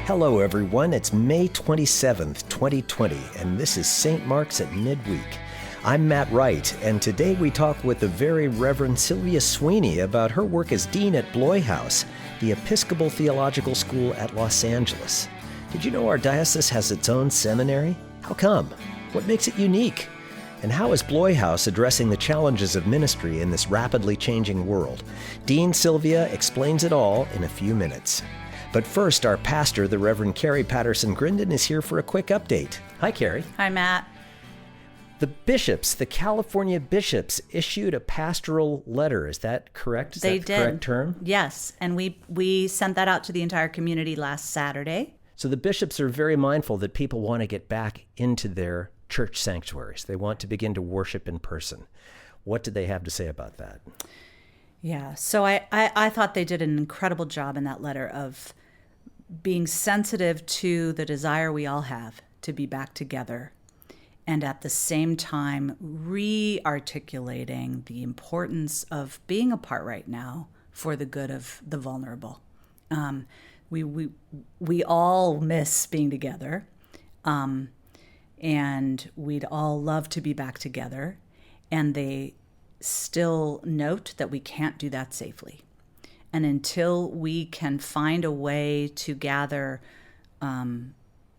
Hello, everyone. It's May 27th, 2020, and this is St. Mark's at Midweek. I'm Matt Wright, and today we talk with the Very Reverend Sylvia Sweeney about her work as Dean at Bloy House, the Episcopal Theological School at Los Angeles. Did you know our diocese has its own seminary? How come? What makes it unique? And how is Bloy House addressing the challenges of ministry in this rapidly changing world? Dean Sylvia explains it all in a few minutes. But first, our pastor, the Reverend Carri Patterson-Grindon, is here for a quick update. Hi, Carri. Hi, Matt. The bishops, the California bishops, issued a pastoral letter. Is that correct? Is They that the did. correct term? Yes, and we sent that out to the entire community last Saturday. So the bishops are very mindful that people want to get back into their church sanctuaries. They want to begin to worship in person. What did they have to say about that? Yeah, so I thought they did an incredible job in that letter of being sensitive to the desire we all have to be back together, and at the same time re-articulating the importance of being apart right now for the good of the vulnerable. We all miss being together, and we'd all love to be back together, and they still note that we can't do that safely. And until we can find a way to gather,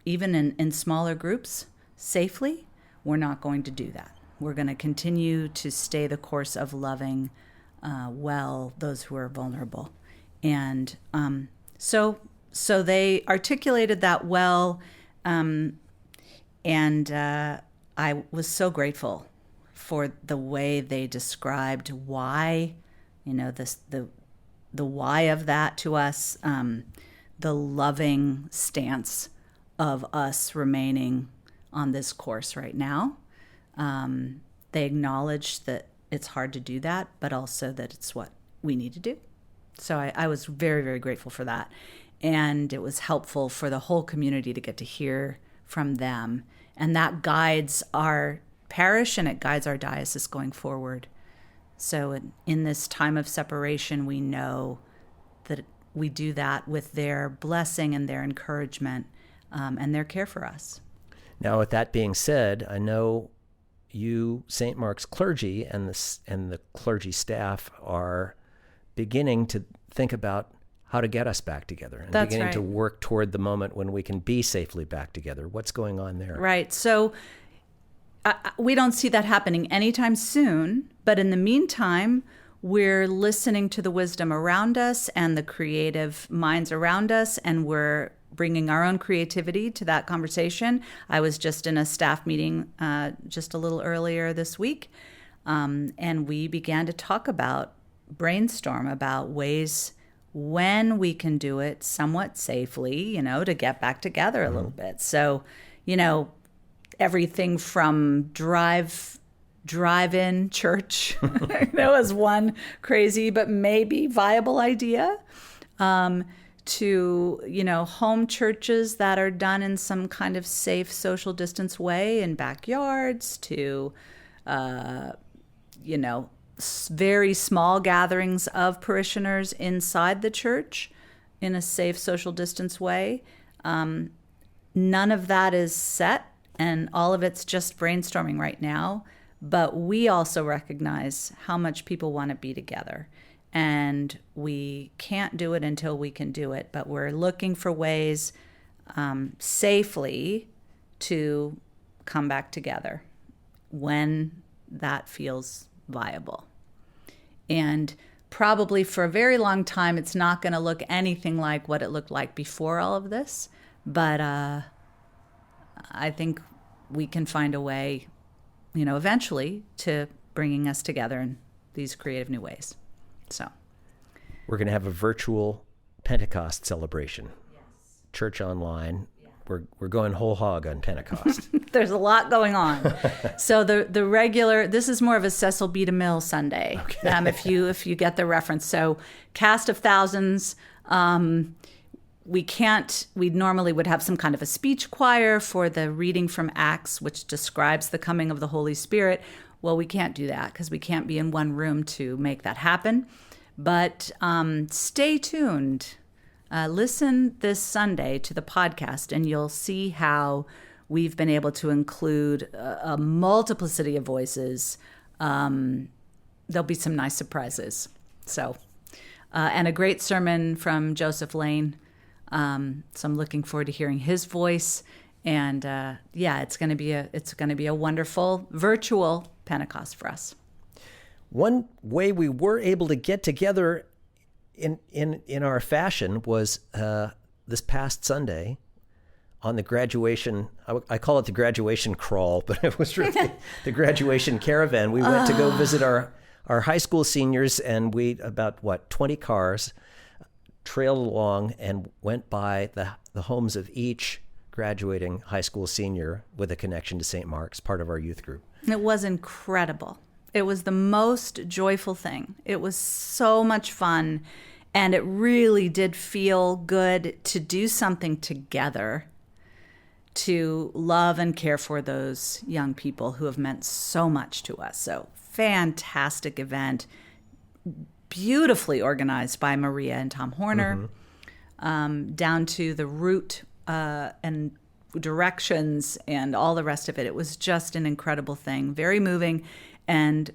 even in smaller groups, safely, we're not going to do that. We're going to continue to stay the course of loving well those who are vulnerable. And so they articulated that well, and I was so grateful for the way they described why, the why of that to us, the loving stance of us remaining on this course right now. They acknowledged that it's hard to do that, but also that it's what we need to do. So I was very, very grateful for that. And it was helpful for the whole community to get to hear from them. And that guides our parish and it guides our diocese going forward. So in this time of separation, we know that we do that with their blessing and their encouragement and their care for us. Now, with that being said, I know you, St. Mark's clergy, and the clergy staff are beginning to think about how to get us back together and That's beginning right. to work toward the moment when we can be safely back together. What's going on there? Right. So we don't see that happening anytime soon, but in the meantime, we're listening to the wisdom around us and the creative minds around us, and we're bringing our own creativity to that conversation. I was just in a staff meeting just a little earlier this week, and we began to brainstorm about ways when we can do it somewhat safely, to get back together a little bit. So, everything from drive-in church, as one crazy but maybe viable idea, to, home churches that are done in some kind of safe social distance way in backyards, to, very small gatherings of parishioners inside the church in a safe social distance way. None of that is set, and all of it's just brainstorming right now. But we also recognize how much people want to be together. And we can't do it until we can do it. But we're looking for ways safely to come back together when that feels viable. And probably for a very long time, it's not going to look anything like what it looked like before all of this. But I think we can find a way, eventually to bringing us together in these creative new ways. So We're going to have a virtual Pentecost celebration. Yes. Church online. Yeah. We're going whole hog on Pentecost. There's a lot going on. So the regular, this is more of a Cecil B. DeMille Sunday, okay. If you get the reference. So cast of thousands. We normally would have some kind of a speech choir for the reading from Acts, which describes the coming of the Holy Spirit. Well, we can't do that because we can't be in one room to make that happen. But stay tuned. listen this Sunday to the podcast, and you'll see how we've been able to include a multiplicity of voices. There'll be some nice surprises. So, and a great sermon from Joseph Lane. So I'm looking forward to hearing his voice. And it's going to be a wonderful virtual Pentecost for us. One way we were able to get together in our fashion was this past Sunday on the graduation. I call it the graduation crawl, but it was really the graduation caravan. We went to go visit our high school seniors, and we, about 20 cars, trailed along and went by the homes of each graduating high school senior with a connection to St. Mark's, part of our youth group. It was incredible. It was the most joyful thing. It was so much fun, and it really did feel good to do something together to love and care for those young people who have meant so much to us. So fantastic event, beautifully organized by Maria and Tom Horner, down to the route and directions and all the rest of it. It was just an incredible thing, very moving, and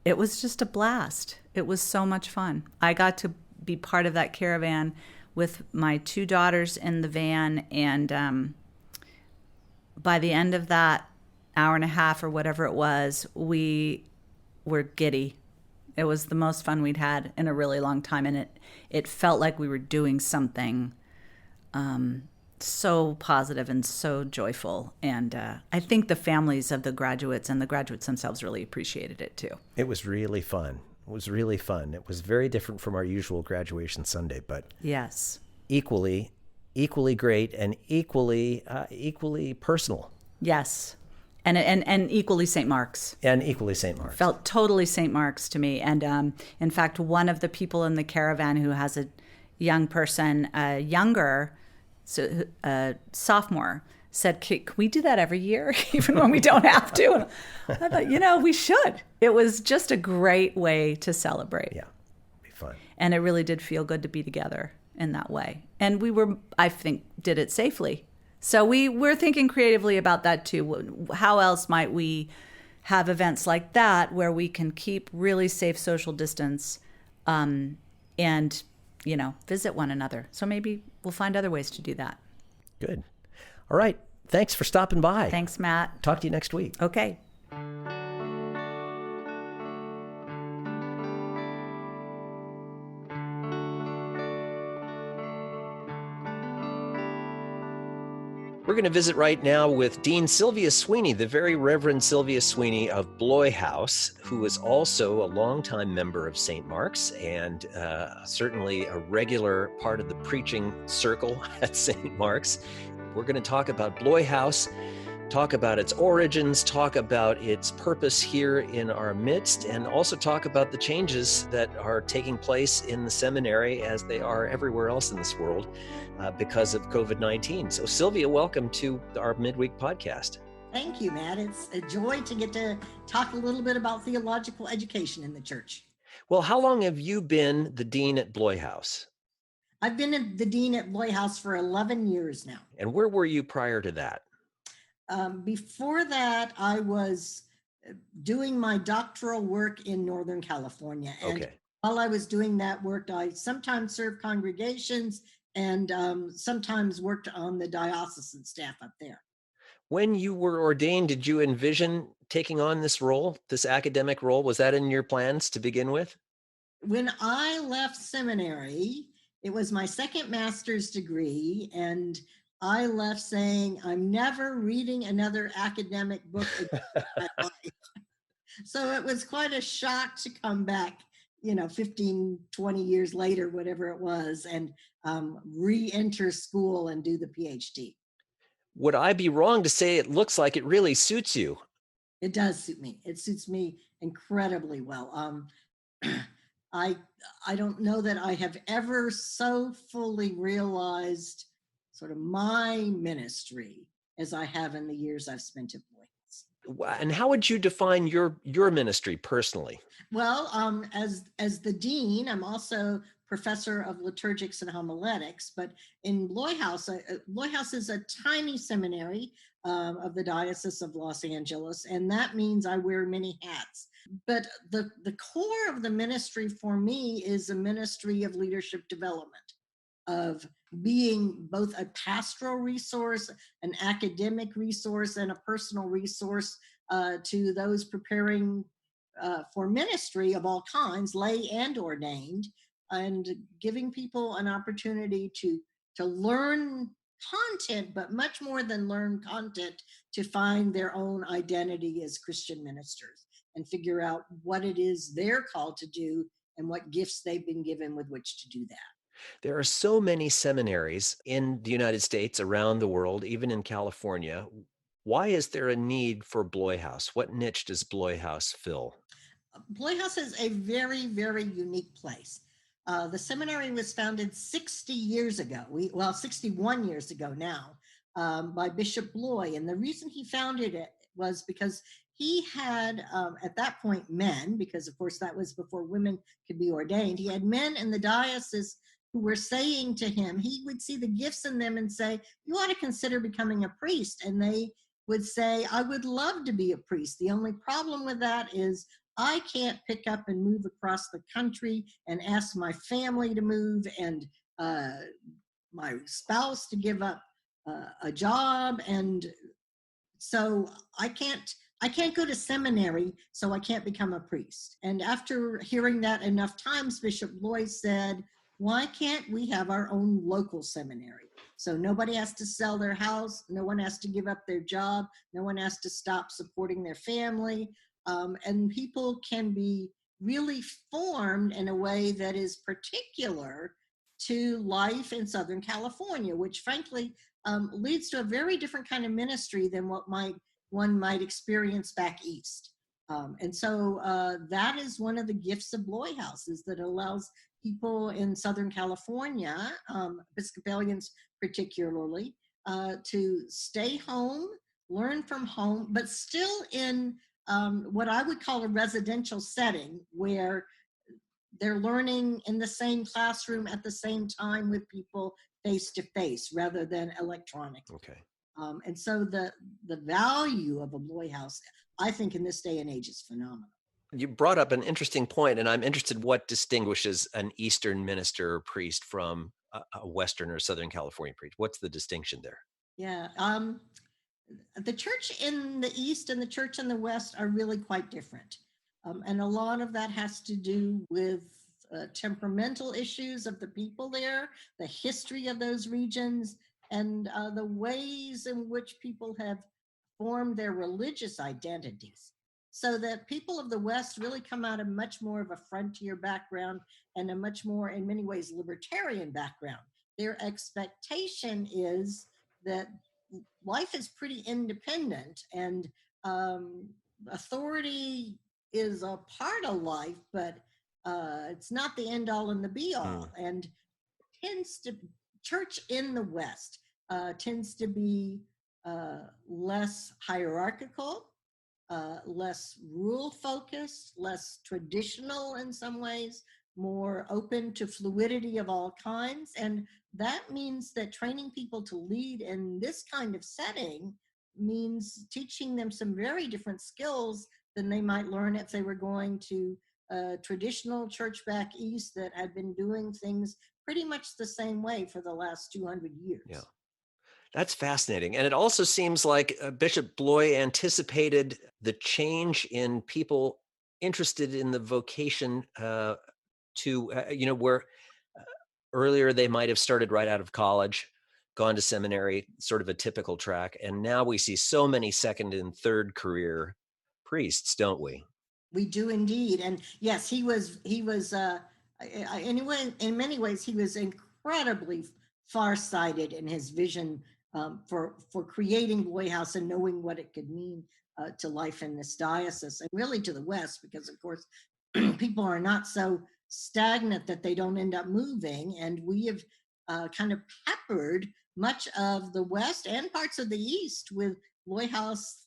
it was just a blast. It was so much fun. I got to be part of that caravan with my 2 daughters in the van, and by the end of that hour and a half or whatever it was, we were giddy. It was the most fun we'd had in a really long time, and it felt like we were doing something so positive and so joyful. And I think the families of the graduates and the graduates themselves really appreciated it too. It was really fun. It was really fun. It was very different from our usual graduation Sunday, but yes, equally great and equally personal. Yes. And equally St. Mark's. And equally St. Mark's. Felt totally St. Mark's to me. And in fact, one of the people in the caravan who has a young person, sophomore, said, can we do that every year, even when we don't have to? And I thought, we should. It was just a great way to celebrate. Yeah, be fun. And it really did feel good to be together in that way. And I think, did it safely. So we're thinking creatively about that too. How else might we have events like that where we can keep really safe social distance and, visit one another? So maybe we'll find other ways to do that. Good. All right. Thanks for stopping by. Thanks, Matt. Talk to you next week. Okay. We're going to visit right now with Dean Sylvia Sweeney, the Very Reverend Sylvia Sweeney of Bloy House, who is also a longtime member of St. Mark's and certainly a regular part of the preaching circle at St. Mark's. We're going to talk about Bloy House, talk about its origins, talk about its purpose here in our midst, and also talk about the changes that are taking place in the seminary as they are everywhere else in this world because of COVID-19. So Sylvia, welcome to our midweek podcast. Thank you, Matt. It's a joy to get to talk a little bit about theological education in the church. Well, how long have you been the dean at Bloy House? I've been the dean at Bloy House for 11 years now. And where were you prior to that? Before that, I was doing my doctoral work in Northern California. And while I was doing that work, I sometimes served congregations and sometimes worked on the diocesan staff up there. When you were ordained, did you envision taking on this role, this academic role? Was that in your plans to begin with? When I left seminary, it was my second master's degree, and I left saying, I'm never reading another academic book again in my life. So it was quite a shock to come back, 15, 20 years later, whatever it was, and re-enter school and do the PhD. Would I be wrong to say it looks like it really suits you? It does suit me. It suits me incredibly well. I don't know that I have ever so fully realized sort of my ministry as I have in the years I've spent at Bloy House. And how would you define your ministry personally? Well, as the dean, I'm also professor of liturgics and homiletics. But in Bloy House, Bloy House is a tiny seminary of the Diocese of Los Angeles, and that means I wear many hats. But the core of the ministry for me is a ministry of leadership development, of being both a pastoral resource, an academic resource, and a personal resource to those preparing for ministry of all kinds, lay and ordained, and giving people an opportunity to learn content, but much more than learn content, to find their own identity as Christian ministers and figure out what it is they're called to do and what gifts they've been given with which to do that. There are so many seminaries in the United States, around the world, even in California. Why is there a need for Bloy House? What niche does Bloy House fill? Bloy House is a very, very unique place. The seminary was founded 60 years ago, 61 years ago now, by Bishop Bloy. And the reason he founded it was because he had, at that point, men, because of course that was before women could be ordained, he had men in the diocese who were saying to him, he would see the gifts in them and say, you ought to consider becoming a priest. And they would say, I would love to be a priest. The only problem with that is I can't pick up and move across the country and ask my family to move and my spouse to give up a job. And so I can't go to seminary, so I can't become a priest. And after hearing that enough times, Bishop Bloy said, why can't we have our own local seminary? So nobody has to sell their house. No one has to give up their job. No one has to stop supporting their family. And people can be really formed in a way that is particular to life in Southern California, which frankly leads to a very different kind of ministry than what one might experience back east. And so that is one of the gifts of Bloy House, is that it allows people in Southern California, Episcopalians particularly, to stay home, learn from home, but still in what I would call a residential setting, where they're learning in the same classroom at the same time with people face to face rather than electronically. Okay. And so the value of a Bloy House, I think in this day and age, is phenomenal. You brought up an interesting point, and I'm interested what distinguishes an Eastern minister or priest from a Western or Southern California priest. What's the distinction there? Yeah. The church in the East and the church in the West are really quite different. And a lot of that has to do with temperamental issues of the people there, the history of those regions, and the ways in which people have formed their religious identities. So that people of the West really come out of much more of a frontier background and a much more, in many ways, libertarian background. Their expectation is that life is pretty independent, and authority is a part of life, but it's not the end all and the be all. And church in the West tends to be less hierarchical, less rule focused, less traditional in some ways, more open to fluidity of all kinds. And that means that training people to lead in this kind of setting means teaching them some very different skills than they might learn if they were going to a traditional church back east that had been doing things pretty much the same way for the last 200 years. Yeah. That's fascinating. And it also seems like Bishop Bloy anticipated the change in people interested in the vocation where earlier they might have started right out of college, gone to seminary, sort of a typical track. And now we see so many second and third career priests, don't we? We do indeed. And yes, he was anyway, in many ways, he was incredibly farsighted in his vision for creating Bloy House and knowing what it could mean to life in this diocese, and really to the West, because of course people are not so stagnant that they don't end up moving. And we have kind of peppered much of the West and parts of the East with Bloy House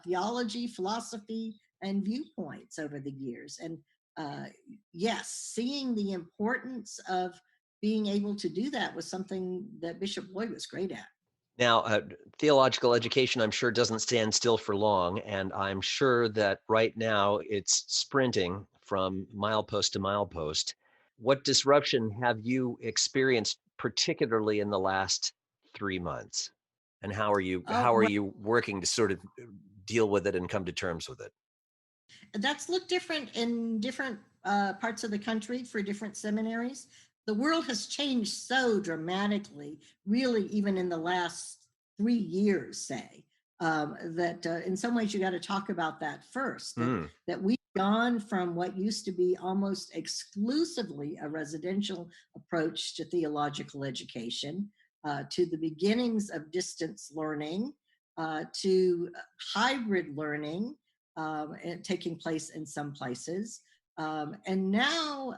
theology, philosophy, and viewpoints over the years. And yes, seeing the importance of being able to do that was something that Bishop Bloy was great at. Now, theological education, I'm sure, doesn't stand still for long, and I'm sure that right now it's sprinting from milepost to milepost. What disruption have you experienced, particularly in the last 3 months? And how are you working to sort of deal with it and come to terms with it? That's looked different in different parts of the country for different seminaries. The world has changed so dramatically, really, even in the last 3 years, say, that in some ways you got to talk about that first. That we've gone from what used to be almost exclusively a residential approach to theological education to the beginnings of distance learning to hybrid learning taking place in some places. And now,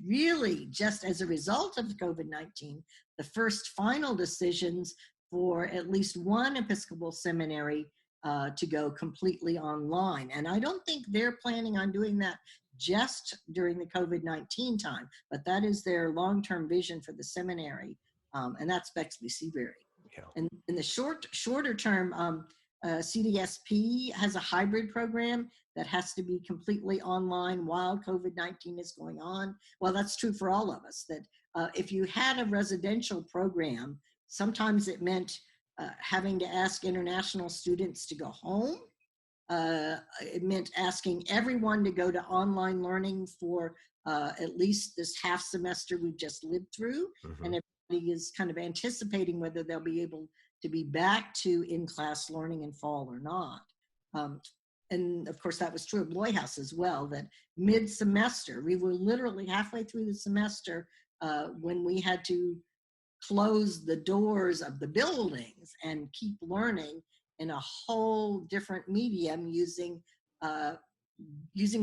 really, just as a result of COVID-19, the first final decisions for at least one Episcopal seminary to go completely online. And I don't think they're planning on doing that just during the COVID-19 time, but that is their long-term vision for the seminary. And that's Bexley Seabury. Yeah. And in the shorter term, CDSP has a hybrid program that has to be completely online while COVID-19 is going on. Well, that's true for all of us, that if you had a residential program, sometimes it meant having to ask international students to go home. It meant asking everyone to go to online learning for at least this half semester we've just lived through. And everybody is kind of anticipating whether they'll be able to be back to in-class learning in fall or not. And of course, that was true at Bloy House as well, that mid-semester, we were literally halfway through the semester when we had to close the doors of the buildings and keep learning in a whole different medium using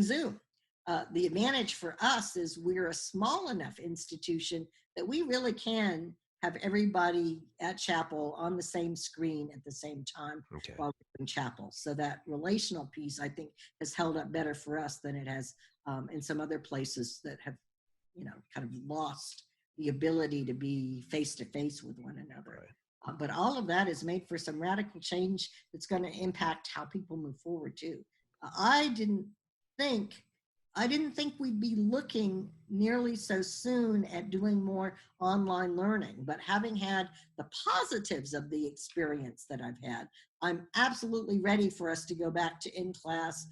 Zoom. The advantage for us is we're a small enough institution that we really can have everybody at chapel on the same screen at the same time while we're in chapel. So that relational piece, I think, has held up better for us than it has in some other places that have, kind of lost the ability to be face-to-face with one another. Right. But all of that has made for some radical change that's going to impact how people move forward too. I didn't think we'd be looking nearly so soon at doing more online learning, but having had the positives of the experience that I've had, I'm absolutely ready for us to go back to in-class,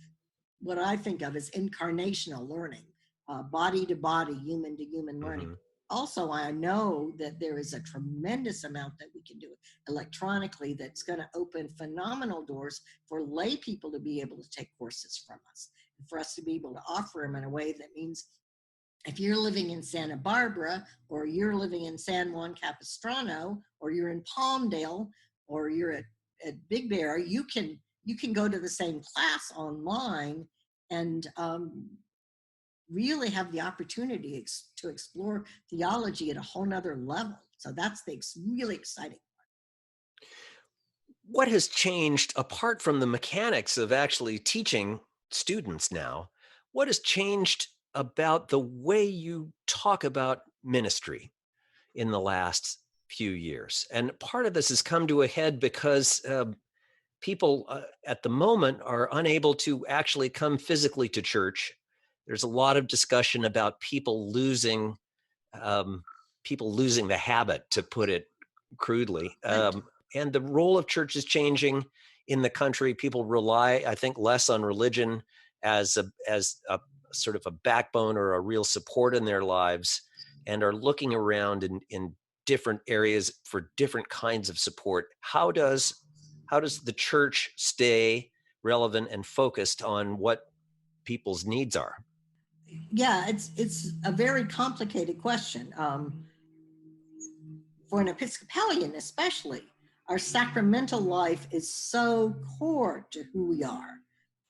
what I think of as incarnational learning, body to body, human to human learning. Also, I know that there is a tremendous amount that we can do electronically that's going to open phenomenal doors for lay people to be able to take courses from us, and for us to be able to offer them in a way that means if you're living in Santa Barbara, or you're living in San Juan Capistrano, or you're in Palmdale, or you're at Big Bear, you can go to the same class online and really have the opportunity to explore theology at a whole nother level. So that's the really exciting part. What has changed, apart from the mechanics of actually teaching students now, what has changed about the way you talk about ministry in the last few years? And part of this has come to a head because people at the moment are unable to actually come physically to church. There's a lot of discussion about people losing the habit, to put it crudely. And the role of church is changing in the country. People rely, I think, less on religion as a sort of a backbone or a real support in their lives, and are looking around in different areas for different kinds of support. How does the church stay relevant and focused on what people's needs are? Yeah, it's a very complicated question. For an Episcopalian especially, our sacramental life is so core to who we are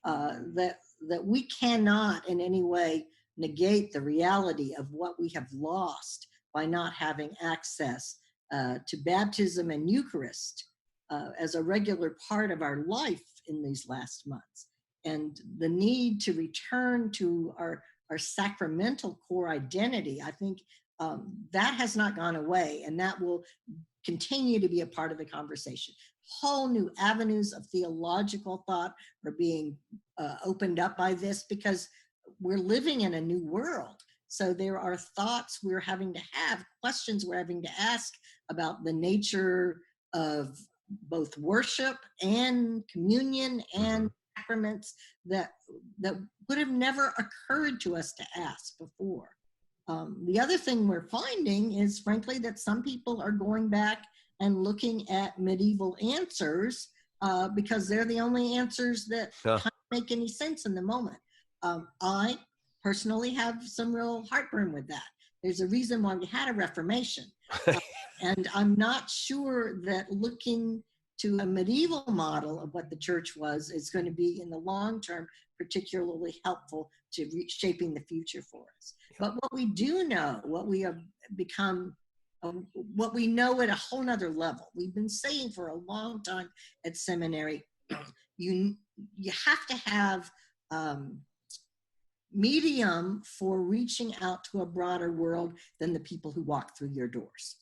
that we cannot in any way negate the reality of what we have lost by not having access to baptism and Eucharist as a regular part of our life in these last months. And the need to return to our sacramental core identity, I think that has not gone away, and that will continue to be a part of the conversation. Whole new avenues of theological thought are being opened up by this, because we're living in a new world. So there are thoughts we're having to have, questions we're having to ask about the nature of both worship and communion and sacraments that would have never occurred to us to ask before. The other thing we're finding is, frankly, that some people are going back and looking at medieval answers because they're the only answers that kind of make any sense in the moment. I personally have some real heartburn with that. There's a reason why we had a Reformation. And I'm not sure that looking to a medieval model of what the church was is going to be, in the long term, particularly helpful to shaping the future for us. But what we do know, what we have become, what we know at a whole nother level, we've been saying for a long time at seminary, you have to have medium for reaching out to a broader world than the people who walk through your doors.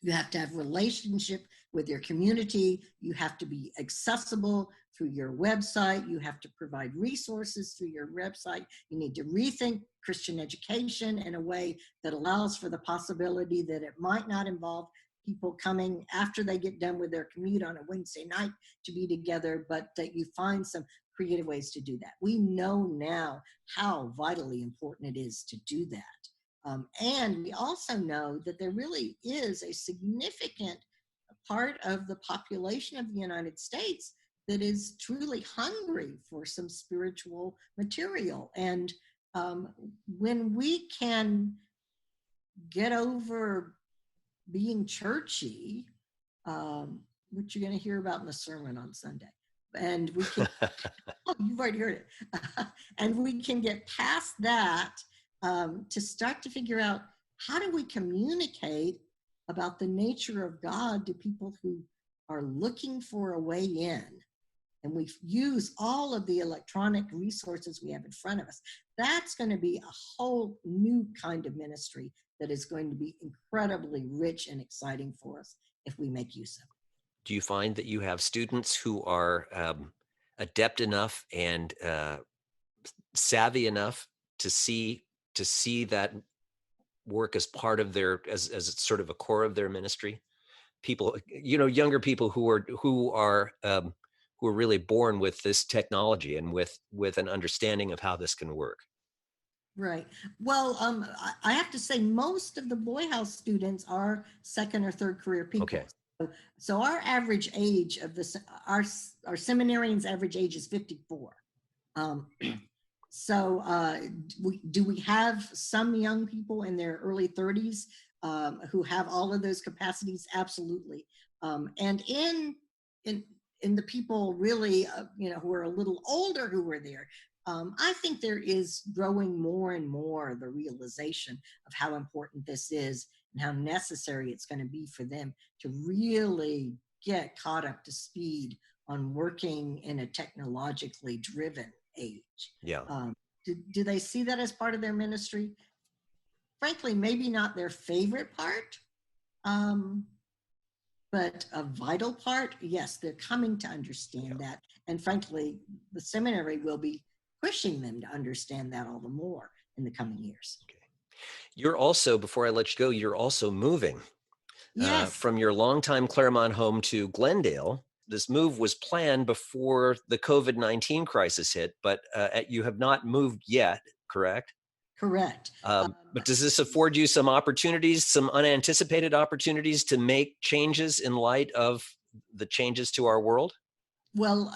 You have to have relationship with your community. You have to be accessible through your website. You have to provide resources through your website. You need to rethink Christian education in a way that allows for the possibility that it might not involve people coming after they get done with their commute on a Wednesday night to be together, but that you find some creative ways to do that. We know now how vitally important it is to do that. And we also know that there really is a significant part of the population of the United States that is truly hungry for some spiritual material. And when we can get over being churchy, which you're going to hear about in the sermon on Sunday, and we can, oh, you've already heard it, and we can get past that to start to figure out, how do we communicate about the nature of God to people who are looking for a way in? And we use all of the electronic resources we have in front of us. That's going to be a whole new kind of ministry that is going to be incredibly rich and exciting for us if we make use of it. Do you find that you have students who are adept enough and savvy enough to see that work as part of their, as sort of a core of their ministry? People, younger people who are really born with this technology and with an understanding of how this can work. Right. Well, I have to say, most of the Bloy House students are second or third career people. Okay. So our average age of our seminarians' average age is 54. So do we have some young people in their early 30s who have all of those capacities? Absolutely. And in the people really, who are a little older who were there, I think there is growing more and more the realization of how important this is and how necessary it's going to be for them to really get caught up to speed on working in a technologically driven age. Yeah. Do they see that as part of their ministry? Frankly, maybe not their favorite part, but a vital part. Yes, they're coming to understand that. And frankly, the seminary will be pushing them to understand that all the more in the coming years. Okay. You're also, before I let you go, you're also moving from your longtime Claremont home to Glendale. This move was planned before the COVID-19 crisis hit, but you have not moved yet, correct? Correct. But does this afford you some opportunities, some unanticipated opportunities to make changes in light of the changes to our world? Well,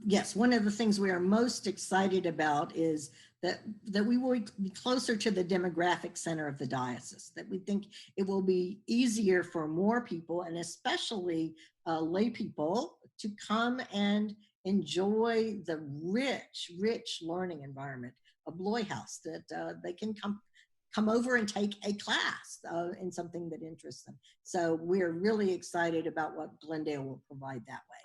yes, one of the things we are most excited about is that we will be closer to the demographic center of the diocese, that we think it will be easier for more people, and especially lay people, to come and enjoy the rich learning environment of Bloy House, that they can come over and take a class in something that interests them. So we're really excited about what Glendale will provide that way.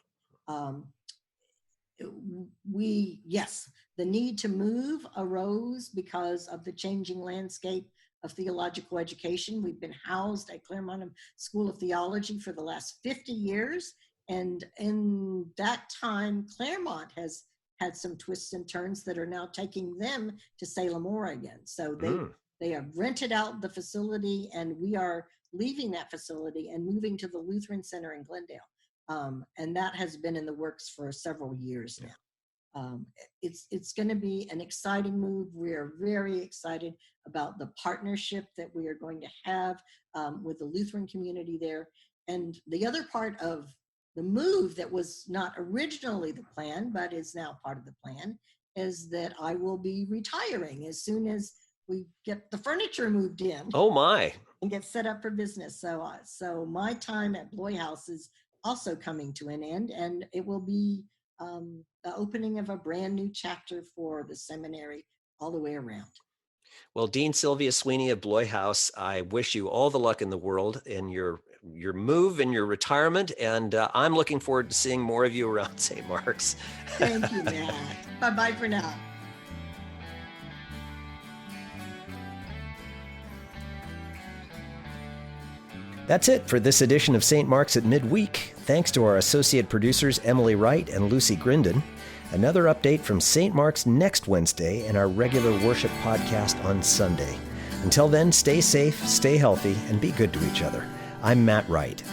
The need to move arose because of the changing landscape of theological education. We've been housed at Claremont School of Theology for the last 50 years. And in that time, Claremont has had some twists and turns that are now taking them to Salem, Oregon. So they have rented out the facility, and we are leaving that facility and moving to the Lutheran Center in Glendale. And that has been in the works for several years now. It's going to be an exciting move. We are very excited about the partnership that we are going to have with the Lutheran community there. And the other part of the move that was not originally the plan, but is now part of the plan, is that I will be retiring as soon as we get the furniture moved in. Oh my! And get set up for business. So my time at Bloy House is also coming to an end, and it will be the opening of a brand new chapter for the seminary all the way around. Well, Dean Sylvia Sweeney of Bloy House, I wish you all the luck in the world in your move and your retirement, and I'm looking forward to seeing more of you around St. Mark's. Thank you, Matt. Bye-bye for now. That's it for this edition of St. Mark's at Midweek. Thanks to our associate producers Emily Wright and Lucy Grindon. Another update from St. Mark's next Wednesday and our regular worship podcast on Sunday. Until then, stay safe, stay healthy, and be good to each other. I'm Matt Wright.